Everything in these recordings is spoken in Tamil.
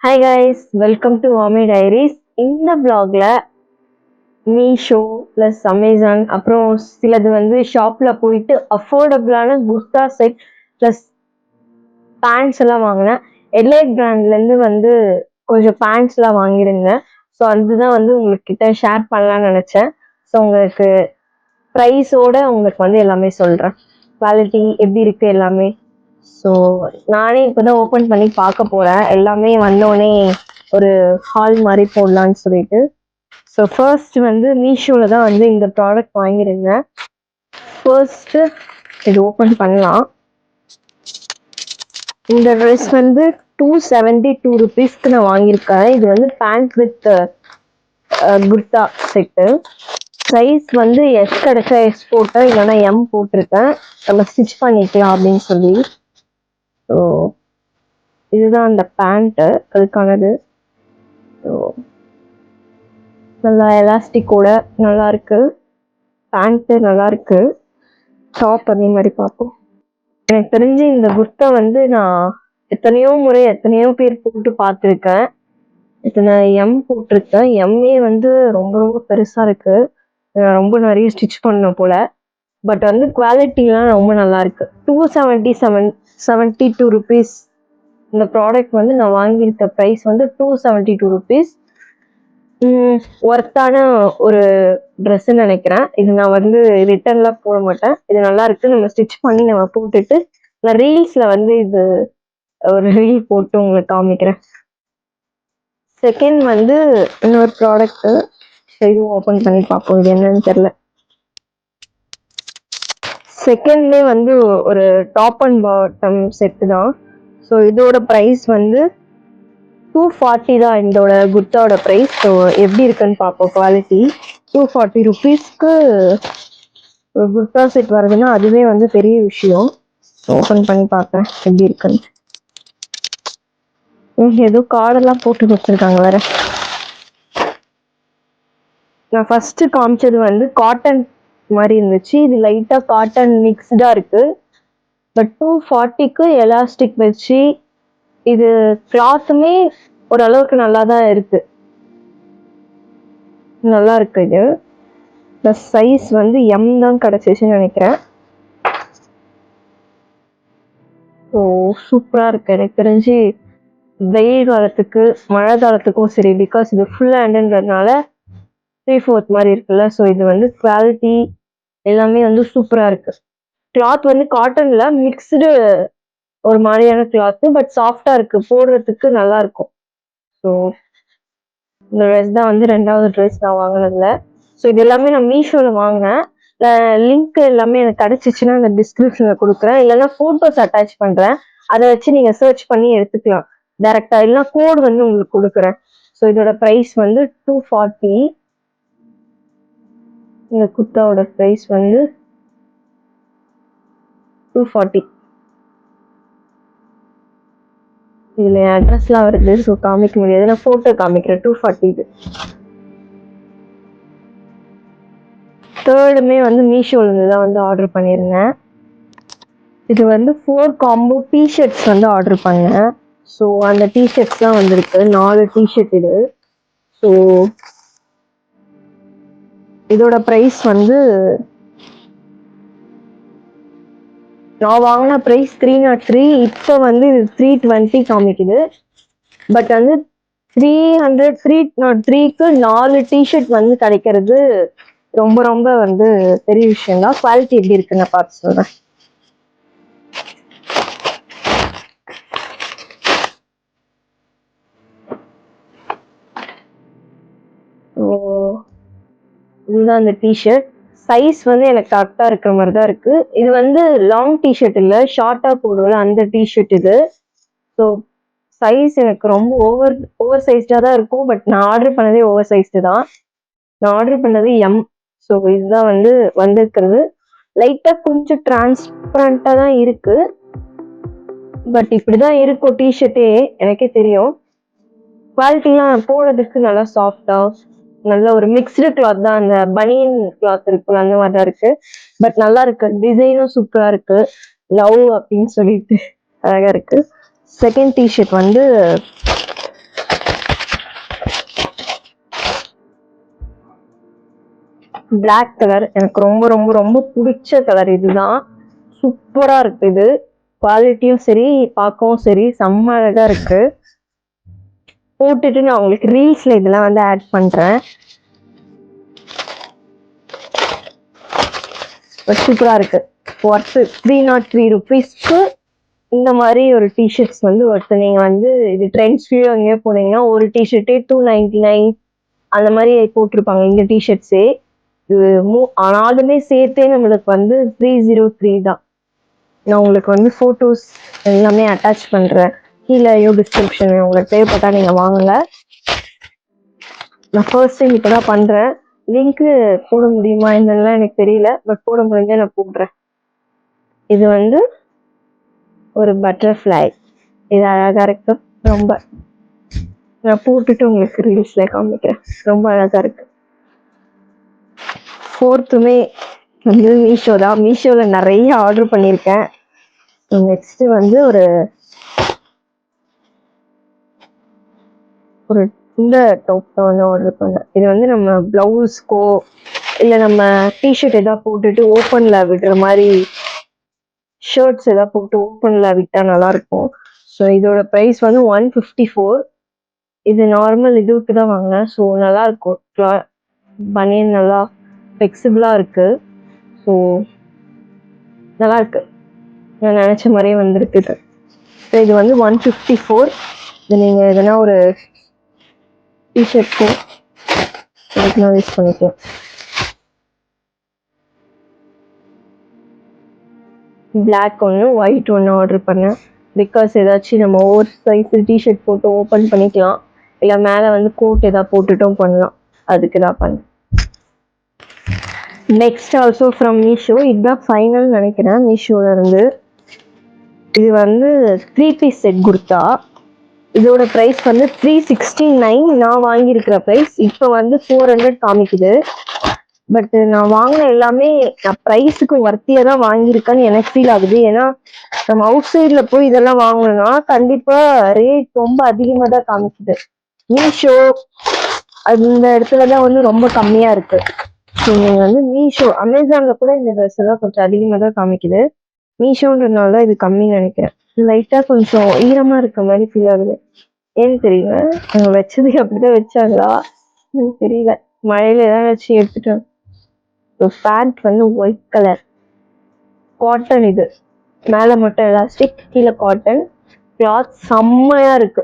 Hi guys, welcome to Vami diaries. இந்த vlogல மீஷோ ப்ளஸ் அமேசான் அப்புறம் சிலது வந்து ஷாப்பில் போயிட்டு அஃபோர்டபுளான குர்தா செட் ப்ளஸ் பேண்ட்ஸ் எல்லாம் வாங்கினேன். எலைட் பிராண்ட்லேருந்து வந்து கொஞ்சம் பேண்ட்ஸ்லாம் வாங்கியிருந்தேன். ஸோ அதுதான் வந்து உங்கள்கிட்ட ஷேர் பண்ணலான்னு நினச்சேன். ஸோ உங்களுக்கு ப்ரைஸோட உங்களுக்கு வந்து எல்லாமே சொல்கிறேன். குவாலிட்டி எப்படி இருக்குது எல்லாமே. ஸோ நானே இப்போ தான் ஓப்பன் பண்ணி பார்க்க போகிறேன். எல்லாமே வந்தோடனே ஒரு ஹால் மாதிரி போடலான்னு சொல்லிட்டு. ஸோ ஃபர்ஸ்ட் வந்து மீஷோவில் தான் வந்து இந்த ப்ராடக்ட் வாங்கியிருந்தேன். ஃபர்ஸ்ட்டு இது ஓப்பன் பண்ணலாம். இந்த ட்ரெஸ் வந்து 272 rupeesக்கு நான் வாங்கியிருக்கேன். இது வந்து pant with kurta set. Size வந்து எஸ் கிடைச்சா எஸ் போட்டேன், இல்லைன்னா எம் போட்டிருக்கேன். நம்ம ஸ்டிச் பண்ணிக்கலாம் அப்படின்னு சொல்லி. ஸோ இதுதான் அந்த பேண்ட்டு, அதுக்கானது. ஸோ நல்லா எலாஸ்டிக்கோட நல்லா இருக்கு. பேண்ட்டு நல்லா இருக்கு. டாப் அதே மாதிரி பார்ப்போம். எனக்கு தெரிஞ்சு இந்த குர்தா வந்து நான் எத்தனையோ முறை எத்தனையோ பேர் போட்டு பார்த்துருக்கேன். இத்தனை எம் போட்டிருக்கேன். எம்ஏ வந்து ரொம்ப ரொம்ப பெருசா இருக்கு. ரொம்ப நிறைய ஸ்டிச் பண்ணணும் போல. பட் வந்து குவாலிட்டிலாம் ரொம்ப நல்லா இருக்கு. 272 rupees. இந்த ப்ராடக்ட் வந்து நான் வாங்கியிருக்க ப்ரைஸ் வந்து 272 rupees. ஒர்த்தான ஒரு ட்ரெஸ்ன்னு நினைக்கிறேன். இது நான் வந்து ரிட்டர்ன்லாம் போட மாட்டேன். இது நல்லா இருக்கு. நம்ம ஸ்டிச் பண்ணி நம்ம போட்டுட்டு நான் ரீல்ஸ்ல வந்து இது ஒரு ரீல் போட்டு உங்களுக்கு காமிக்கிறேன். செகண்ட் வந்து இன்னொரு ப்ராடக்ட். இதுவும் ஓப்பன் பண்ணி பார்ப்போம், இது என்னன்னு தெரியல. செகண்ட்லேயே வந்து ஒரு டாப் அண்ட் பாட்டம் செட்டு தான். ஸோ இதோட ப்ரைஸ் வந்து 240 தான் இதோட குர்தாவோட ப்ரைஸ். ஸோ எப்படி இருக்குன்னு பார்ப்போம் குவாலிட்டி. 240 rupeesக்கு ஒரு குர்தா செட் வருதுன்னா அதுவே வந்து பெரிய விஷயம். ஓப்பன் பண்ணி பார்க்குறேன் எப்படி இருக்குன்னு. ஏதோ கார்டெல்லாம் போட்டு கொடுத்துருக்காங்க வேற. நான் ஃபர்ஸ்ட் காமிச்சது வந்து காட்டன் மாதிரி இருந்துச்சு. இது லைட்டா காட்டன் மிக்ஸ்டா இருக்கு. பட் 240க்கு எலாஸ்டிக் வச்சு இது கிளாத்துமே ஓரளவுக்கு நல்லா தான் இருக்கு. நல்லா இருக்கு இது. ப்ளஸ் சைஸ் வந்து எம் தான் கிடைச்சிச்சுன்னு நினைக்கிறேன். ஸோ சூப்பரா இருக்கு. எனக்கு தெரிஞ்சு வெயில் காலத்துக்கு மழை காலத்துக்கும் சரி, பிகாஸ் இது ஃபுல் ஹேண்டுன்றதுனால 3/4 மாதிரி இருக்குல்ல. ஸோ இது வந்து குவாலிட்டி எல்லாமே வந்து சூப்பரா இருக்கு. கிளாத் வந்து காட்டன்ல மிக்ஸ்டு ஒரு மாதிரியான கிளாத், பட் சாஃப்டா இருக்கு, போடுறதுக்கு நல்லா இருக்கும். ஸோ இந்த ட்ரெஸ் தான் வந்து ரெண்டாவது ட்ரெஸ் நான் வாங்கினதுல. ஸோ இது எல்லாமே நான் மீஷோவில் வாங்கினேன். லிங்க் எல்லாமே எனக்கு கிடைச்சிச்சுன்னா அந்த டிஸ்கிரிப்ஷனில் கொடுக்குறேன், இல்லைன்னா ஃபோட்டோஸ் அட்டாச் பண்ணுறேன். அதை வச்சு நீங்கள் சர்ச் பண்ணி எடுத்துக்கலாம் டைரக்டா, இல்லைன்னா கோட் வந்து உங்களுக்கு கொடுக்குறேன். ஸோ இதோட ப்ரைஸ் வந்து 240. இந்த குர்தாவோட ப்ரைஸ் வந்து 240. இதுல அட்ரஸ்லாம் வருது, ஸோ காமிக்க முடியாது. நான் ஃபோட்டோ காமிக்கிறேன். 240. தேர்டுமே வந்து மீஷோலேருந்து தான் வந்து ஆர்டர் பண்ணியிருந்தேன். இது வந்து 4 காம்போ டிஷர்ட்ஸ் வந்து ஆர்டர் பண்ணேன். ஸோ அந்த டிஷர்ட்ஸ் தான் வந்திருக்கு. 4 டிஷர்ட் இது. ஸோ இதோட ப்ரைஸ் வந்து நான் வாங்கின ப்ரைஸ் 303. இப்போ வந்து இது 320 காமிக்குது. பட் வந்து 303க்கு 4 டிஷர்ட் வந்து கிடைக்கிறது ரொம்ப ரொம்ப வந்து பெரிய விஷயம் தான். குவாலிட்டி எப்படி இருக்குன்னு பார்த்து சொல்றேன். இதுதான் அந்த டிஷர்ட். சைஸ் வந்து எனக்கு கரெக்டா இருக்கிற மாதிரி தான் இருக்கு. இது வந்து லாங் டிஷர்ட் இல்லை, ஷார்ட்டா போடுவோம்ல அந்த டிஷர்ட் இது. ஸோ சைஸ் எனக்கு ரொம்ப ஓவர் சைஸ்டா தான் இருக்கும். பட் நான் ஆர்டர் பண்ணதே ஓவர் சைஸ்டு தான். நான் ஆர்டர் பண்ணது எம். ஸோ இதுதான் வந்து வந்திருக்கிறது. லைட்டா கொஞ்சம் டிரான்ஸ்பரண்டா தான் இருக்கு. பட் இப்படிதான் இருக்கும் டிஷர்ட்டே, எனக்கே தெரியும். குவாலிட்டிலாம் போடுறதுக்கு நல்லா சாஃப்டா, நல்ல ஒரு மிக்ஸ்டு கிளாத் தான். அந்த பனியன் கிளாத் இருக்கு அந்த மாதிரி தான் இருக்கு. பட் நல்லா இருக்கு. டிசைனும் சூப்பரா இருக்கு. லவ் அப்படின்னு சொல்லிட்டு அழகா இருக்கு. செகண்ட் டிஷர்ட் வந்து பிளாக் கலர் எனக்கு ரொம்ப ரொம்ப ரொம்ப பிடிச்ச கலர் இதுதான். சூப்பரா இருக்கு. இது குவாலிட்டியும் சரி பார்க்கவும் சரி செம்ம அழகா இருக்கு. போட்டுட்டு நான் உங்களுக்கு ரீல்ஸ்ல இதெல்லாம் வந்து ஆட் பண்றேன். சூப்பரா இருக்கு. ஒர்த்து 303 rupeesக்கு இந்த மாதிரி ஒரு டிஷர்ட்ஸ் வந்து ஒருத்தர் நீங்க வந்து இது ட்ரெண்ட்ஸ் எங்கேயோ போனீங்கன்னா ஒரு டிஷர்ட்டே 299 அந்த மாதிரி போட்டிருப்பாங்க. இந்த டிஷர்ட்ஸே இது ஆனாலுமே சேர்த்தே நம்மளுக்கு வந்து 303 தான். நான் உங்களுக்கு வந்து ஃபோட்டோஸ் எல்லாமே அட்டாச் பண்றேன் கீழே டிஸ்கிரிப்ஷன். உங்களுக்கு தேவைப்பட்டா நீங்க வாங்குங்க. நான் ஃபர்ஸ்ட் டைம் இப்பதான் பண்றேன். லிங்க் போட முடியுமா என்னெல்லாம் எனக்கு தெரியல, பட் போட முடிஞ்சா நான் போடுறேன். இது வந்து ஒரு பட்டர்ஃப்ளை. இது அழகா இருக்கு ரொம்ப. நான் போட்டுட்டு உங்களுக்கு ரீல்ஸ்ல காமிக்கிறேன். ரொம்ப அழகா இருக்கு. ஃபோர்த்துமே வந்து மீஷோ தான். மீஷோல நிறைய ஆர்டர் பண்ணியிருக்கேன். நெக்ஸ்ட் வந்து ஒரு இந்த டாப் வந்து ஆர்டர் பண்ணேன். இது வந்து நம்ம பிளவுஸ்க்கோ இல்லை நம்ம டிஷர்ட் எதாவது போட்டுட்டு ஓப்பன்ல விடுற மாதிரி ஷர்ட்ஸ் எதாவது போட்டு ஓப்பன்ல விட்டா நல்லா இருக்கும். ஸோ இதோட ப்ரைஸ் வந்து 154. இது நார்மல் இதுவுக்கு தான் வாங்கினேன். ஸோ நல்லா இருக்கும். பனியன் நல்லா ஃப்ளெக்சிபிளா இருக்கு. ஸோ நல்லா இருக்கு. நான் நினைச்ச மாதிரியே வந்திருக்கு. ஸோ இது வந்து 154. இது நீங்க எதனா ஒரு டிஷர்ட்க்கு நான் யூஸ் பண்ணிக்கலாம். பிளாக் ஒன்று ஒயிட் ஒன்று ஆர்டர் பண்ணேன். பிகாஸ் ஏதாச்சும் நம்ம ஓவர் சைஸ் டிஷர்ட் போட்டு ஓப்பன் பண்ணிக்கலாம், இல்லை மேலே வந்து கோட் ஏதாவது போட்டுட்டும் பண்ணலாம். அதுக்கு தான் பண்ணேன். Next also from Meesho. இதுதான் ஃபைனல் நினைக்கிறேன் மீஷோல இருந்து. இது வந்து 3 பீஸ் செட் குர்த்தா. இதோட ப்ரைஸ் வந்து 369. நான் வாங்கியிருக்கிற ப்ரைஸ் இப்போ வந்து 400 காமிக்குது. பட் நான் வாங்கின எல்லாமே நான் ப்ரைஸுக்கு ஒர்த்தியாக தான் வாங்கியிருக்கேன்னு எனக்கு ஃபீல் ஆகுது. ஏன்னா நம்ம அவுட் சைடில் போய் இதெல்லாம் வாங்கணும்னா கண்டிப்பாக ரேட் ரொம்ப அதிகமாக தான் காமிக்குது. மீஷோ அந்த இடத்துல தான் வந்து ரொம்ப கம்மியாக இருக்கு. ஸோ நீங்கள் வந்து மீஷோ, அமேசானில் கூட இந்த ட்ரெஸ் எல்லாம் கொஞ்சம் அதிகமாக தான் காமிக்குது. மீஷோன்றதுனால தான் இது கம்மின்னு நினைக்கிறேன். லைட்டாக கொஞ்சம் ஈரமாக இருக்க மாதிரி ஃபீல் ஆகுது. ஏன்னு தெரியல, அவங்க வச்சதுக்கு அப்படிதான் வச்சாங்களா தெரியல. மழையில தான் வச்சு எடுத்துட்டேன். பேண்ட் வந்து ஒயிட் கலர் காட்டன். இது மேல மட்டும் எலாஸ்டிக், கீழே காட்டன். கிளாத் செம்மையா இருக்கு.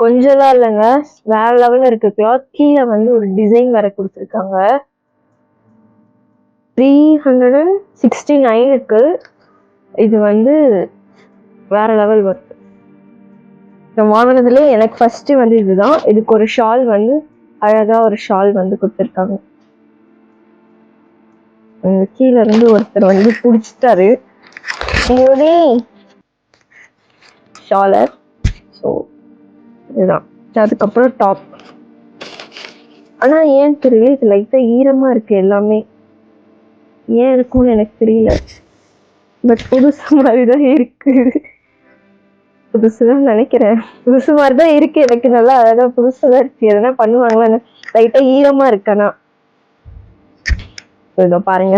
கொஞ்சம்லாம் இல்லைங்க, வேற லெவல்ல இருக்கு கிளாத். கீழே வந்து ஒரு டிசைன் வேற கொடுத்துருக்காங்க. 369க்கு இது வந்து வேற லெவல் ஒர்க். நான் வாங்கினதுல எனக்கு ஃபர்ஸ்ட் வந்து இதுதான். இதுக்கு ஒரு ஷால் வந்து அழகா ஒரு ஷால் வந்து கொடுத்துருக்காங்க. கீழே இருந்து ஒருத்தர் வந்து பிடிச்சிட்டாரு ஷாலர். ஸோ இதுதான். அதுக்கப்புறம் டாப். ஆனா ஏன் தெரியல, இது லைட்டா ஈரமா இருக்கு எல்லாமே. ஏன் இருக்கும்னு எனக்கு தெரியல. பட் புதுசு மாதிரிதான் இருக்கு. புதுசுதான் நினைக்கிறேன். புதுசு மாதிரிதான் இருக்கு எனக்கு. நல்லா அழகா புதுசுதான் இருக்கு. எதனா பண்ணுவாங்களா? லைட்டா ஈரமா இருக்கானா. இதோ பாருங்க,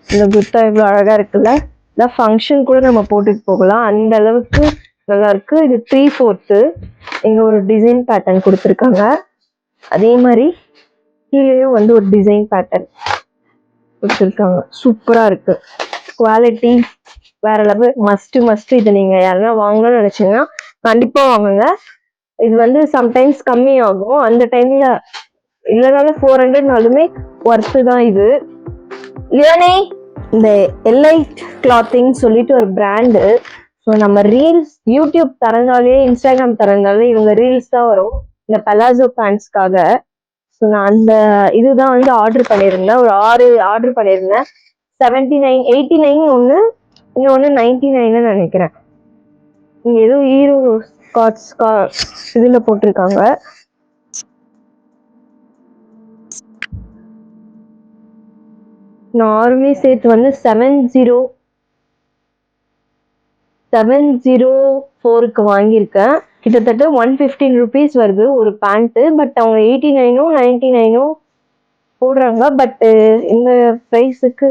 இந்த குர்தா இவ்வளவு அழகா இருக்குல்ல. இதான் ஃபங்க்ஷன் கூட நம்ம போட்டுட்டு போகலாம், அந்த அளவுக்கு நல்லா இருக்கு. இது 3/4. இங்க ஒரு டிசைன் பேட்டர்ன் கொடுத்துருக்காங்க. அதே மாதிரி கீழேயும் வந்து ஒரு டிசைன் பேட்டர்ன் கொடுத்துருக்காங்க. சூப்பரா இருக்கு. குவாலிட்டி வேற லெவல். மஸ்ட். இது நீங்க யாருன்னா வாங்கணும்னு நினைச்சீங்கன்னா கண்டிப்பா வாங்குங்க. இது வந்து சம்டைம்ஸ் கம்மி ஆகும். அந்த டைம்ல இல்லைனாலும் 400நாலுமே ஒர்த்து தான் இது. இல்லனே இந்த எலைட் கிளாத்திங் சொல்லிட்டு ஒரு பிராண்டு. ஸோ நம்ம ரீல்ஸ் யூடியூப் திறந்தாலே, இன்ஸ்டாகிராம் திறந்தாலே இவங்க ரீல்ஸ் தான் வரும் இந்த பலாசோ பேண்ட்ஸ்க்காக. ஸோ நான் அந்த இதுதான் வந்து ஆர்டர் பண்ணியிருந்தேன். ஒரு 6 ஆர்டர் பண்ணியிருந்தேன். 79, 89 ஒன்று, இன்னொன்று 99 நினைக்கிறேன். இங்க ஏதோ ஹீரோ இதுல போட்டிருக்காங்க. நான் ஆறுமே சேர்த்து வந்து 704க்கு வாங்கியிருக்கேன். கிட்டத்தட்ட 115 rupees வருது ஒரு பேண்ட். பட் அவங்க 89 99 போடுறாங்க. பட் இந்த ப்ரைஸுக்கு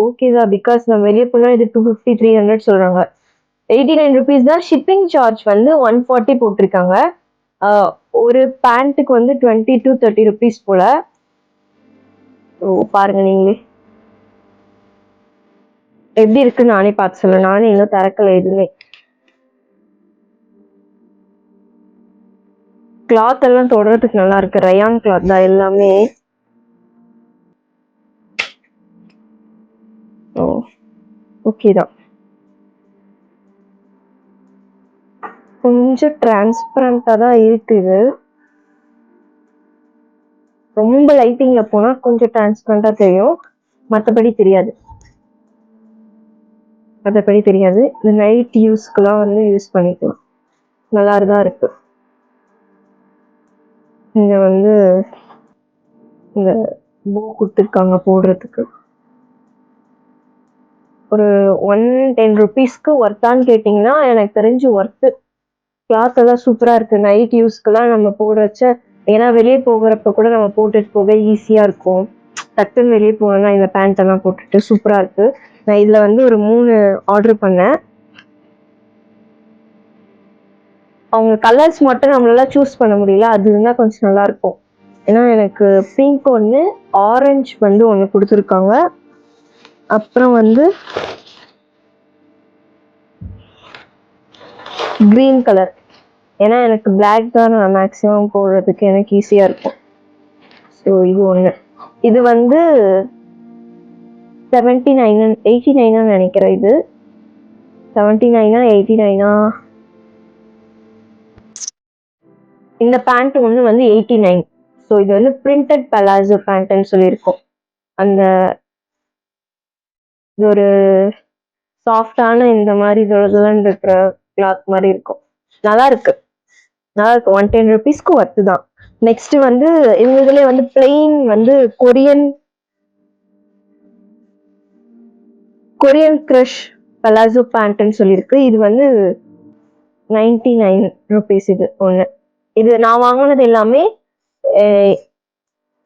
ஓகே தான். பிகாஸ் நான் வெளியே போனா இது 250 300 சொல்றாங்க. 89 ருபீஸ் தான். ஷிப்பிங் சார்ஜ் வந்து 140 போட்டிருக்காங்க. ஒரு பேண்ட்டுக்கு வந்து 20 to 30 ருபீஸ் போல. பாருங்க நீங்களே எப்படி இருக்குன்னு நானே பார்த்து சொல்லுவேன். நானே இன்னும் திறக்கல எதுவுமே. கிளாத் எல்லாம் தொடறதுக்கு நல்லா இருக்கு. ரயான் கிளாத் தான் எல்லாமே. ஓகே தான். கொஞ்சம் டிரான்ஸ்பரண்டா தான் இருக்குது. ரொம்ப லைட்டிங்ல போனா கொஞ்சம் டிரான்ஸ்பரண்டா தெரியும். மற்றபடி தெரியாது. இந்த நைட் யூஸ்க்குலாம் வந்து யூஸ் பண்ணிக்கலாம். நல்லா தான் இருக்கு. இங்க வந்து இந்த பூ கொடுத்துருக்காங்க போடுறதுக்கு. ஒரு 110 ருபீஸ்க்கு ஒர்த்தான்னு கேட்டிங்கன்னா எனக்கு தெரிஞ்சு ஒர்த்து. கிளாத் எல்லாம் சூப்பரா இருக்கு. நைட் யூஸ்க்குலாம் நம்ம போட வச்ச, ஏன்னா வெளியே போகிறப்ப கூட நம்ம போட்டுட்டு போக ஈஸியா இருக்கும். டக்குன்னு வெளியே போனோம்னா இந்த பேண்ட் எல்லாம் போட்டுட்டு சூப்பரா இருக்கு. நான் இதுல வந்து ஒரு 3 ஆர்டர் பண்ணேன். அவங்க கலர்ஸ் மட்டும் நம்மளால சூஸ் பண்ண முடியல. அது இருந்தா கொஞ்சம் நல்லா இருக்கும். ஏன்னா எனக்கு பிங்க் ஒன்று, ஆரஞ்சு வந்து ஒன்று கொடுத்துருக்காங்க. அப்புறம் வந்து கிரீன் கலர். ஏன்னா எனக்கு பிளாக் தான் நான் மேக்ஸிமம் போடுறதுக்கு எனக்கு ஈஸியா இருக்கும். ஸோ இது ஒன்று. இது வந்து 89 நினைக்கிறேன். இது 79 89. இந்த பேண்ட் ஒன்று வந்து 89. ஸோ இது வந்து பிரிண்டட் பலாசோ பேண்ட்னு சொல்லியிருக்கோம். அந்த இது ஒரு சாஃப்டான இந்த மாதிரி இதெல்லாம் இருக்கிற கிளாத் மாதிரி இருக்கும். நல்லா இருக்கு. 110 ருபீஸ்க்கு ஒர்த்து தான். நெக்ஸ்ட் வந்து இவங்களே வந்து பிளெயின் வந்து கொரியன் கிரஷ் பலாசோ பேண்ட்னு சொல்லியிருக்கு. இது வந்து 99 ருபீஸ். இது ஒன்று. இது நான் வாங்கினது எல்லாமே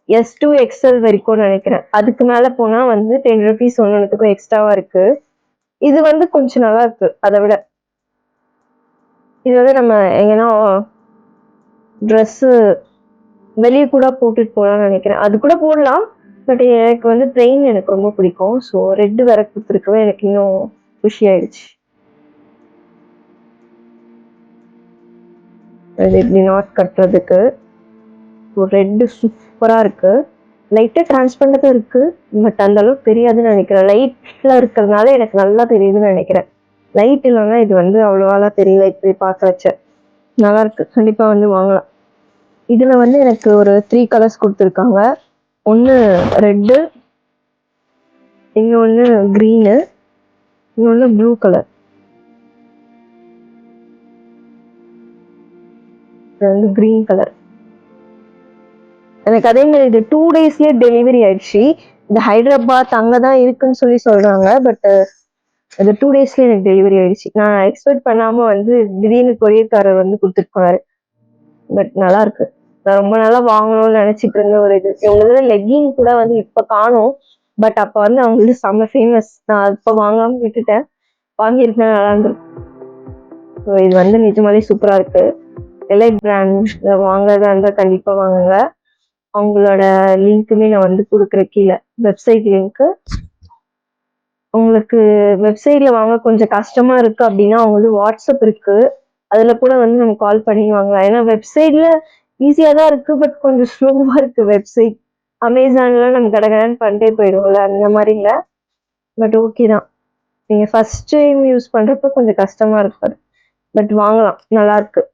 S2 XL வரைக்கும் நினைக்கிறேன். அதுக்கு மேல போனா வந்து 10 ருபீஸ் ஒன்றுக்கும் எக்ஸ்ட்ராவா இருக்கு. இது வந்து கொஞ்சம் நல்லா இருக்கு. அதை விட இது வந்து நம்ம எங்கன்னா ட்ரெஸ்ஸு வெளியே கூட போட்டுட்டு போகலாம்னு நினைக்கிறேன். அது கூட போடலாம். பட் எனக்கு வந்து ட்ரெயின் எனக்கு ரொம்ப பிடிக்கும். ஸோ ரெட்டு வேற கொடுத்துருக்கவே எனக்கு இன்னும் குஷி ஆயிடுச்சு. இப்படி நாட் கட்டுறதுக்கு ரெட்டு சூப்பரா இருக்கு. லைட்டா டிரான்ஸ்பரண்டா இருக்கு. பட் அந்த அளவுக்கு தெரியாதுன்னு நினைக்கிறேன். லைட்ல இருக்கிறதுனால எனக்கு நல்லா தெரியுதுன்னு நினைக்கிறேன். லைட் இல்லைன்னா இது வந்து அவ்வளோவா தெரியல. இப்படி பார்க்க வச்ச நல்லா இருக்கு. கண்டிப்பா வந்து வாங்கலாம். இதுல வந்து எனக்கு ஒரு 3 கலர்ஸ் கொடுத்துருக்காங்க. ஒன்று ரெட்டு, இன்னொன்று கிரீனு, இன்னொன்று ப்ளூ கலர். வந்து கிரீன் கலர். எனக்கு அதே மாதிரி இது 2 டேஸ்லயே டெலிவரி ஆயிடுச்சு. இந்த ஹைதராபாத் அங்கதான் இருக்குன்னு சொல்லி சொல்றாங்க. பட் அது 2 டேஸ்லயே எனக்கு டெலிவரி ஆயிடுச்சு. நான் எக்ஸ்பெக்ட் பண்ணாம வந்து திடீர்னு கொரியர்காரர் வந்து கொடுத்துருப்பாரு. பட் நல்லா இருக்கு. நான் ரொம்ப நாளா வாங்கணும்னு நினைச்சிட்டு இருந்த ஒரு இது. இவங்க லெக்கிங் கூட வந்து இப்ப காணும். பட் அப்ப வந்து அவங்களுக்கு செம்ம ஃபேமஸ். நான் இப்ப வாங்காம விட்டுட்டேன். வாங்கியிருக்கேன், நல்லா இருந்திருக்கும். ஸோ இது வந்து நிஜமாலே சூப்பரா இருக்கு. எலைட் பிராண்ட் வாங்குறதா இருந்தா கண்டிப்பா வாங்குங்க. அவங்களோட லிங்க்குமே நான் வந்து கொடுக்குறேன் கீழே, வெப்சைட் லிங்க்கு. உங்களுக்கு வெப்சைட்ல வாங்க கொஞ்சம் கஷ்டமா இருக்கு அப்படின்னா அவங்களுக்கு வாட்ஸ்அப் இருக்கு. அதுல கூட வந்து நம்ம கால் பண்ணி வாங்கலாம். ஏன்னா வெப்சைட்ல ஈஸியா தான் இருக்கு. பட் கொஞ்சம் ஸ்லோவா இருக்கு வெப்சைட். அமேசான்ல நம்ம கடகடன்னு பண்ணிட்டே போயிடுவோம்ல, அந்த மாதிரி இல்லை. பட் ஓகே தான். நீங்க ஃபர்ஸ்ட் டைம் யூஸ் பண்றப்ப கொஞ்சம் கஷ்டமா இருக்காது. பட் வாங்கலாம், நல்லா இருக்கு.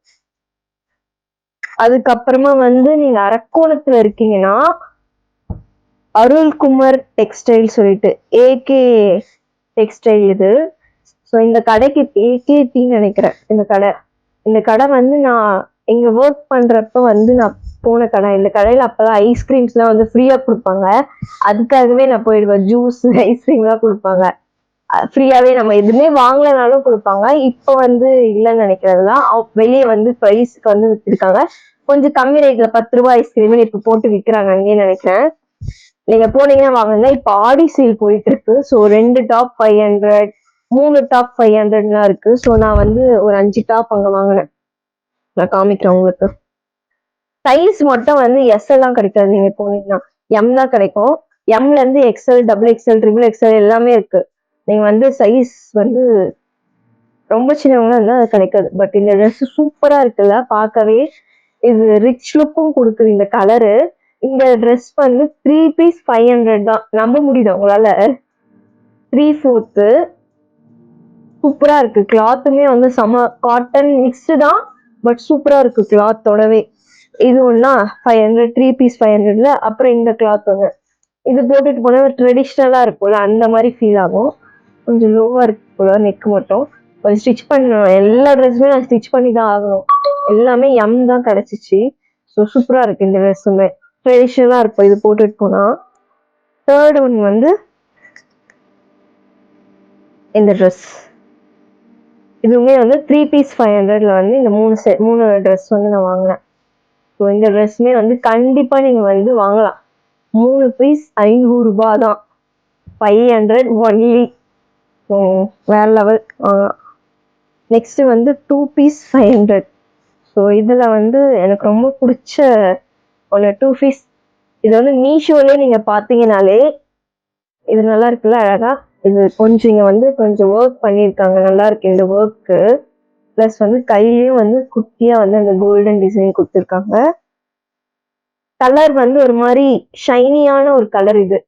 அதுக்கப்புறமா வந்து நீங்க அரக்கோணத்துல இருக்கீங்கன்னா அருள்குமார் டெக்ஸ்டைல் சொல்லிட்டு ஏகே டெக்ஸ்டைல் இது. ஸோ இந்த கடைக்கு ஏகேடின்னு நினைக்கிறேன். இந்த கடை வந்து நான் இங்க ஒர்க் பண்றப்ப வந்து நான் போன கடை. இந்த கடையில அப்பதான் ஐஸ்கிரீம்ஸ்லாம் வந்து ஃப்ரீயா கொடுப்பாங்க. அதுக்காகவே நான் போயிடுவேன். ஜூஸ் ஐஸ்கிரீம்லாம் கொடுப்பாங்க ஃப்ரீயாவே. நம்ம எதுவுமே வாங்கலனாலும் கொடுப்பாங்க. இப்போ வந்து இல்லைன்னு நினைக்கிறதுதான். வெளியே வந்து ப்ரைஸ்க்கு வந்து வித்துருக்காங்க. கொஞ்சம் கம்மி ரேட்ல 10 ரூபாய் ஐஸ்கிரீம் இப்ப போட்டு விற்கிறாங்க அங்கேயே நினைக்கிறேன். நீங்க போனீங்கன்னா வாங்குங்க. இப்ப ஆடி சேல் போயிட்டு இருக்கு. ஸோ 2 டாப் 500, 3 டாப் 500லாம் இருக்கு. ஸோ நான் வந்து ஒரு 5 டாப் அங்க வாங்கினேன். நான் காமிக்கிறேன் உங்களுக்கு. சைஸ் மட்டும் வந்து எஸ் எல்லாம் கிடைக்காது. நீங்க போனீங்கன்னா எம் தான் கிடைக்கும். எம்ல இருந்து XL, double XL, triple XL எல்லாமே இருக்கு. நீங்க வந்து சைஸ் வந்து ரொம்ப சின்னவங்களா இருந்தா அது கிடைக்காது. பட் இந்த ட்ரெஸ் சூப்பரா இருக்குல்ல பார்க்கவே. இது ரிச் லுக்கும் கொடுக்குது இந்த கலரு. இந்த ட்ரெஸ் வந்து 3 பீஸ் 500 தான். நம்ப முடியுதா உங்களால? 3/4 சூப்பரா இருக்கு. கிளாத்துமே வந்து செம காட்டன் மிக்ஸ்டு தான். பட் சூப்பரா இருக்கு கிளாத்தோடவே. இது ஒன்னா 500, 3 பீஸ் 500ல. அப்புறம் இந்த கிளாத் ஒன்று. இது போட்டுட்டு போனா ட்ரெடிஷ்னலா இருக்கும்ல, அந்த மாதிரி ஃபீல் ஆகும். கொஞ்சம் லோவா இருக்கு போல நெக் மட்டும். கொஞ்சம் ஸ்டிச் பண்ணணும். எல்லா ட்ரெஸ்ஸுமே நான் ஸ்டிச் பண்ணி தான் ஆகணும். எல்லாமே எம் தான் கிடைச்சிச்சு. ஸோ சூப்பரா இருக்கு இந்த ட்ரெஸ்ஸுமே. ட்ரெடிஷ்னலா இருக்கும் இது போட்டுட்டு போனா. தேர்ட் ஒன் வந்து இந்த ட்ரெஸ். இதுவுமே வந்து 3 பீஸ் 500ல வந்து இந்த 3 ட்ரெஸ் வந்து நான் வாங்கினேன். ஸோ இந்த ட்ரெஸ்ஸுமே வந்து கண்டிப்பா நீங்க வந்து வாங்கலாம். 3 பீஸ் 500 ரூபாய் தான். 500 ஒன்லி. ஸோ வேற லெவல் வாங்கலாம். நெக்ஸ்ட் வந்து 2 பீஸ் 500. ஸோ இதுல வந்து எனக்கு ரொம்ப பிடிச்ச ஒரு 2 பீஸ். இது வந்து மீஷோலே நீங்க பாத்தீங்கன்னாலே இது நல்லா இருக்குல்ல, அழகா. இது கொஞ்சம் இங்க வந்து கொஞ்சம் ஒர்க் பண்ணியிருக்காங்க. நல்லா இருக்கு இந்த ஒர்க்கு. பிளஸ் வந்து கையிலயும் வந்து குட்டியா வந்து அந்த கோல்டன் டிசைன் கொடுத்துருக்காங்க. கலர் வந்து ஒரு மாதிரி ஷைனியான ஒரு கலர். இது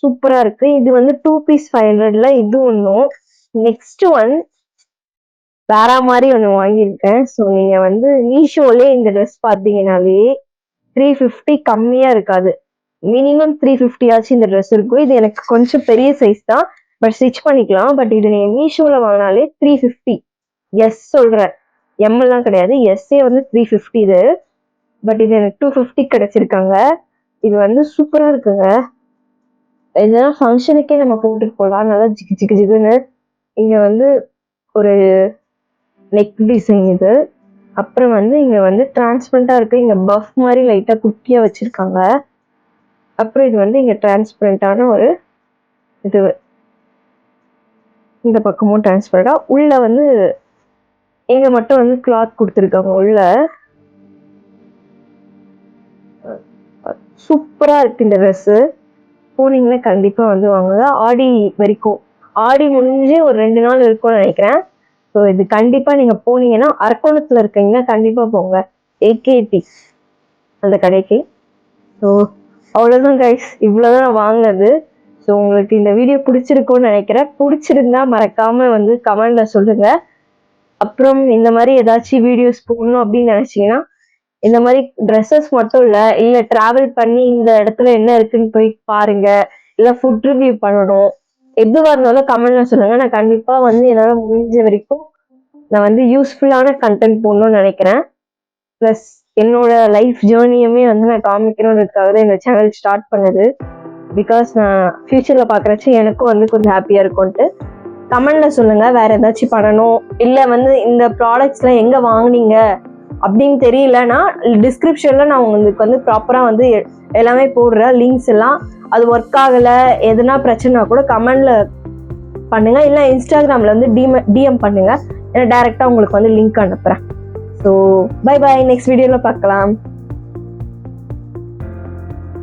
சூப்பரா இருக்கு. இது வந்து 2 பீஸ் 500ல இது ஒன்றும். நெக்ஸ்ட் ஒன் வேற மாதிரி ஒன்று வாங்கியிருக்கேன். ஸோ நீங்க வந்து மீஷோலே இந்த ட்ரெஸ் பார்த்தீங்கன்னாலே 350 கம்மியா இருக்காது. மினிமம் 350 ஆச்சு இந்த ட்ரெஸ் இருக்கும். இது எனக்கு கொஞ்சம் பெரிய சைஸ் தான். பட் ஸ்டிச் பண்ணிக்கலாம். பட் இது நீங்க மீஷோல வாங்கினாலே 350. எஸ் சொல்றேன், எம் எல்லாம் கிடையாது. எஸ்ஸே வந்து 350 இது. பட் இது எனக்கு 250 கிடைச்சிருக்காங்க. இது வந்து சூப்பரா இருக்குங்க. இதெல்லாம் ஃபங்க்ஷனுக்கே நம்ம போட்டுட்டு போகலாம். நல்லா ஜிகு ஜிகு ஜிகுன்னு. இங்க வந்து ஒரு நெக் டிசைன் இது. அப்புறம் வந்து இங்க வந்து டிரான்ஸ்பரண்டா இருக்கு. இங்க பஃப் மாதிரி லைட்டா குட்டியா வச்சிருக்காங்க. அப்புறம் இது வந்து இங்க டிரான்ஸ்பரண்டான ஒரு இது. இந்த பக்கமும் டிரான்ஸ்பரண்டா. உள்ள வந்து இங்க மட்டும் வந்து கிளாத் கொடுத்துருக்காங்க உள்ள. சூப்பரா இருக்கு இந்த ட்ரெஸ். போனீங்கன்னா கண்டிப்பா வந்து வாங்குங்க. ஆடி வரைக்கும், ஆடி முடிஞ்சு ஒரு 2 நாள் இருக்கும்னு நினைக்கிறேன். ஸோ இது கண்டிப்பா நீங்க போனீங்கன்னா அரக்கோணத்துல இருக்கீங்கன்னா கண்டிப்பா போங்க. ஏகேடி அந்த கடைக்கு. ஸோ அவ்வளோதான் கைஸ், இவ்வளோதான் வாங்கினது. ஸோ உங்களுக்கு இந்த வீடியோ பிடிச்சிருக்கும்னு நினைக்கிறேன். பிடிச்சிருந்தா மறக்காம வந்து கமெண்ட்ல சொல்லுங்க. அப்புறம் இந்த மாதிரி ஏதாச்சும் வீடியோஸ் போடணும் அப்படின்னு நினைச்சீங்கன்னா, இந்த மாதிரி ட்ரெஸ்ஸஸ் மட்டும் இல்ல டிராவல் பண்ணி இந்த இடத்துல என்ன இருக்குன்னு போய் பாருங்க, இல்ல ஃபுட் ரிவ்யூ பண்ணணும், எதுவா இருந்தாலும் கமெண்ட்ல சொல்லுங்க. நான் கண்டிப்பா வந்து என்னால முடிஞ்ச வரைக்கும் நான் வந்து யூஸ்ஃபுல்லான கண்டென்ட் போடணும்னு நினைக்கிறேன். பிளஸ் என்னோட லைஃப் ஜேர்னியுமே வந்து நான் காமிக்கணுன்றதுக்காக தான் இந்த சேனல் ஸ்டார்ட் பண்ணது. பிகாஸ் நான் ஃபியூச்சர்ல பாக்குறச்சு எனக்கும் வந்து கொஞ்சம் ஹாப்பியா இருக்கும்ட்டு. கமெண்ட்ல சொல்லுங்க வேற ஏதாச்சும் பண்ணணும், இல்ல வந்து இந்த ப்ராடக்ட்ஸ்லாம் எங்க வாங்குனீங்க அப்படின்னு தெரியலன்னா டிஸ்கிரிப்ஷன்ல நான் உங்களுக்கு வந்து ப்ராப்பரா வந்து எல்லாமே போடுறேன் லிங்க்ஸ் எல்லாம். அது ஒர்க் ஆகல எதுனா பிரச்சனை கூட கமெண்ட்ல பண்ணுங்க, இல்ல இன்ஸ்டாகிராம்ல வந்து டிஎம் பண்ணுங்க. ஏன்னா டைரக்டா உங்களுக்கு வந்து லிங்க் அனுப்புறேன். ஸோ பை பை, நெக்ஸ்ட் வீடியோல பார்க்கலாம்.